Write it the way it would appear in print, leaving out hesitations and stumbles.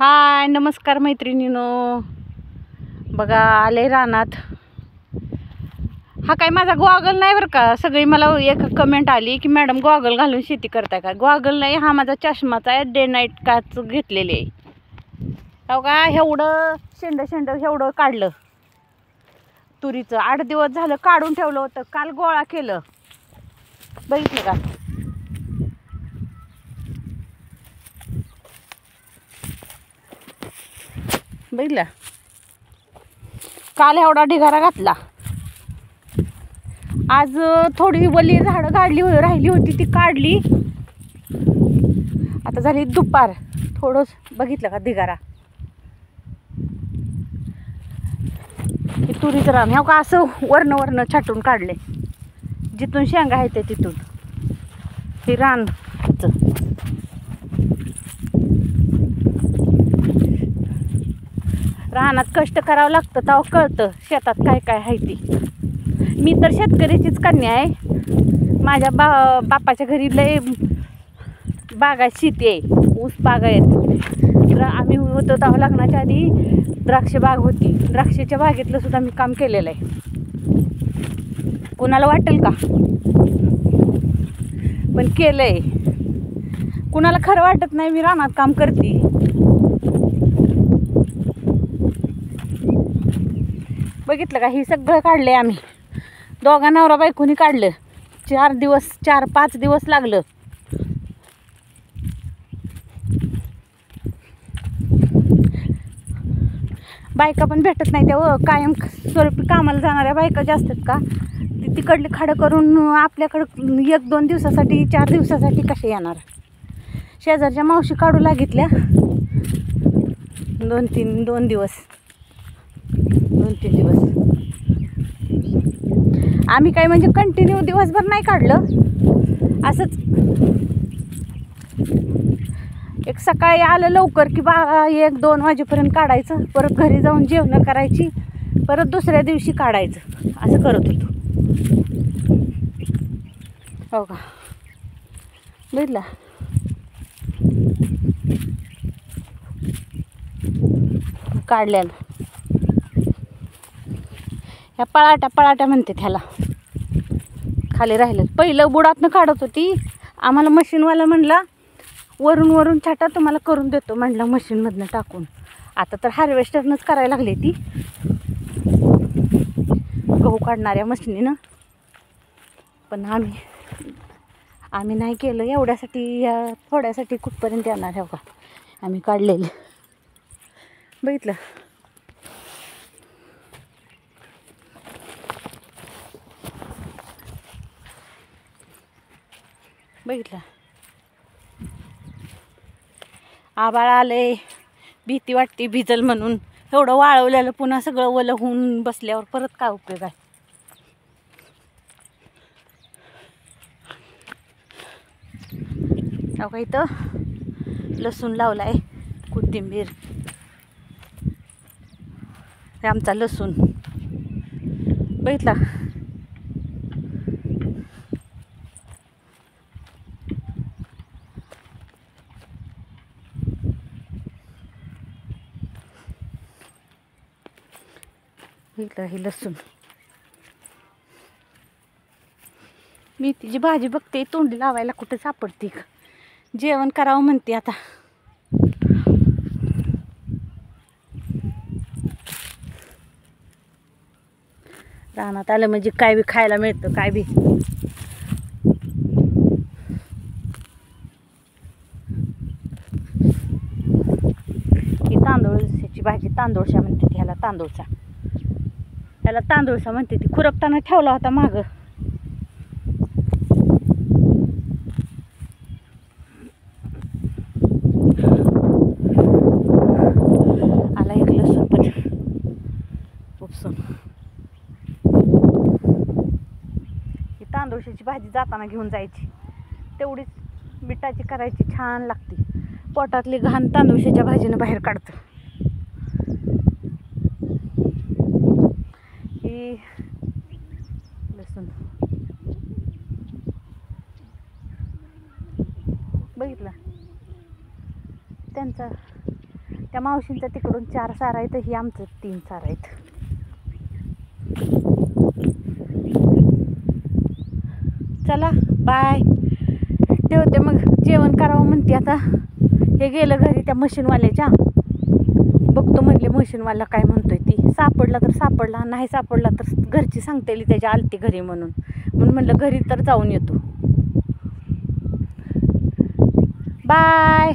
हाय नमस्कार मैत्रिणीनो, बघा आले रानात. हा काय माझा गॉगल नाही बरं का. सगळी मला एक कमेंट आली की मॅडम गॉगल घालून शेती करताय का. गॉगल नाही, हा माझा चष्माचा आहे, डे नाईट काच घेतलेली आहे. हो का, एवढं शेंड एवढं काढलं तुरीचं. 8 दिवस झालं काढून ठेवलं होतं, काल गोळा केलं. बघितलं का. बघितलं, काल एवढा ढिगारा घातला. आज थोडी वली झाडं राहिली होती ती काढली. आता झाली दुपार. थोडंच बघितलं का ढिगारा. हे तुरीचं रान हो का, असं वर्ण छाटून काढले. जिथून शेंगा आहे ते तिथून हे रान. रानात कष्ट करावं लागतं तेव्हा कळतं शेतात काय काय आहे ती. मी तर शेतकऱ्याचीच कन्या आहे. माझ्या बापाच्या घरी लय बागायत शेती आहे, ऊस बाग आहेत. आम्ही होतो तेव्हा लग्नाच्या आधी द्राक्ष बाग होती. द्राक्षाच्या बागेतलं सुद्धा मी काम केलेलं आहे. कुणाला वाटेल का, पण केलंय. कुणाला खरं वाटत नाही मी रानात काम करते. बघितलं का, ही सगळं काढलंय आम्ही. दोघा नवरा बायकोनी काढलं. 4-5 दिवस लागलं. बायका पण भेटत नाही तेव्हा. कायम स्वरूपी कामाला जाणाऱ्या बायका जास्त आहेत का, ती तिकडली खाडं करून आपल्याकडं 1-2 दिवसासाठी 4 दिवसासाठी कसे येणार. शेजारच्या मावशी काढू लागितल्या 2-3 दिवस. आम्ही काय म्हणजे कंटिन्यू दिवसभर नाही काढलं. असंच एक सकाळी आलं लवकर की 1-2 वाजेपर्यंत काढायचं. परत घरी जाऊन जेवण करायची, परत दुसऱ्या दिवशी काढायचं. असं करत होतो. हो का, बघितला. काढल्याला ह्या पळाट्या म्हणते त्याला. खाली राहिलं पहिलं बुडातनं काढत होती. आम्हाला मशीनवाला म्हणला वरून छाटा तुम्हाला करून देतो म्हणला मशीनमधनं टाकून. आता तर हार्वेस्टरनंच करायला लागली ती, गहू काढणाऱ्या मशीनीनं. पण आम्ही नाही केलं. एवढ्यासाठी थोड्यासाठी कुठपर्यंत येणार आहे का आम्ही काढलेले. बघितलं. बघितलं, आबाळ आले. भीती वाटते भिजल म्हणून. एवढं वाळवलेलं पुन्हा सगळं ओलं होऊन बसल्यावर परत काय उपयोग आहे. का इथं लसूण लावलाय, कोथिंबीर. हे आमचा लसूण. बघितला. हे लसूण. मी तिची भाजी बघते, तोंडी लावायला कुठं सापडते. जेवण करावं म्हणते आता. रानात आलं म्हणजे काय बी खायला मिळतं. काय बी ही तांदूळची भाजी. तांदूळशा म्हणते ती ह्याला. ह्याला तांदूळसा म्हणते ती. खुरपताना ठेवला होता माग. आला एक लसूण पण उपसून. ही तांदूळशाची भाजी जाताना घेऊन जायची. तेवढीच बिटाची करायची, छान लागते. पोटातली घाण तांदूळशाच्या भाजीनं बाहेर काढतं. ही लसूण. बघितलं त्यांचा त्या मावशींच्या तिकडून 4 सारा आहेत, ही आमचं 3 सारा आहेत. चला बाय, ठेवते मग. जेवण करावं म्हणते आता. हे गेलं घरी त्या मशीनवाल्याच्या, बघतो म्हणले मशीनवाला काय म्हणतोय ती. सापडला तर सापडला, नाही सापडला तर घरची सांगतेली त्याच्या आलती घरी म्हणून म्हणलं घरी तर जाऊन येतो. बाय.